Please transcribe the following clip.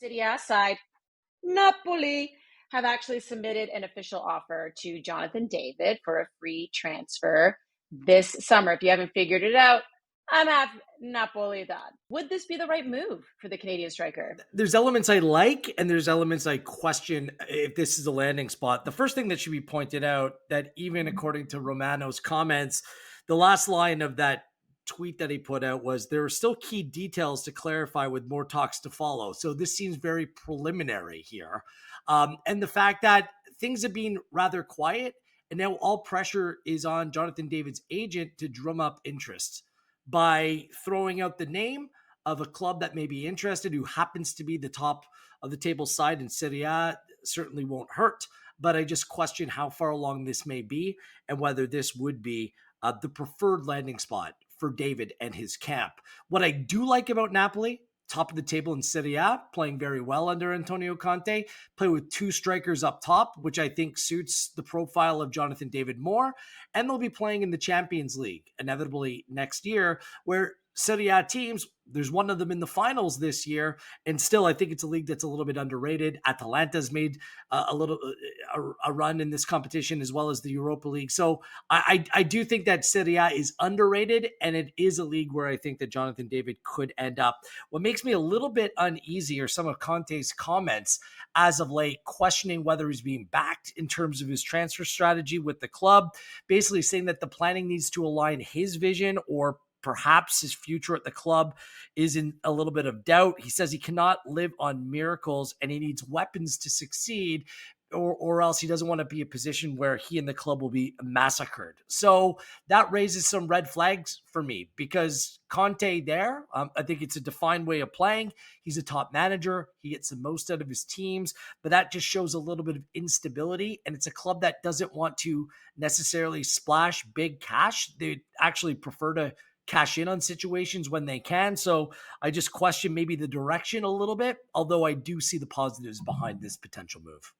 Serie A side, Napoli, have actually submitted an official offer to Jonathan David for a free transfer this summer. If you haven't figured it out, I'm half Napolitan. Would this be the right move for the Canadian striker? There's elements I like, and there's elements I question if this is a landing spot. The first thing that should be pointed out that even according to Romano's comments, the last line of that tweet that he put out was there are still key details to clarify with more talks to follow. So this seems very preliminary here. And the fact that things have been rather quiet and now all pressure is on Jonathan David's agent to drum up interest by throwing out the name of a club that may be interested who happens to be the top of the table side in Serie A certainly won't hurt. But I just question how far along this may be and whether this would be the preferred landing spot for David and his camp. What I do like about Napoli, top of the table in Serie A, playing very well under Antonio Conte, play with two strikers up top, which I think suits the profile of Jonathan David more. And they'll be playing in the Champions League, inevitably next year, where Serie A teams, there's one of them in the finals this year, and still I think it's a league that's a little bit underrated. Atalanta's made a run in this competition as well as the Europa League. So I do think that Serie A is underrated, and it is a league where I think that Jonathan David could end up. What makes me a little bit uneasy are some of Conte's comments as of late, questioning whether he's being backed in terms of his transfer strategy with the club, basically saying that the planning needs to align his vision or perhaps his future at the club is in a little bit of doubt. He says he cannot live on miracles and he needs weapons to succeed, or else he doesn't want to be in a position where he and the club will be massacred. So that raises some red flags for me because Conte there, I think it's a defined way of playing. He's a top manager. He gets the most out of his teams, but that just shows a little bit of instability. And it's a club that doesn't want to necessarily splash big cash. They actually prefer to cash in on situations when they can. So I just question maybe the direction a little bit, although I do see the positives behind this potential move.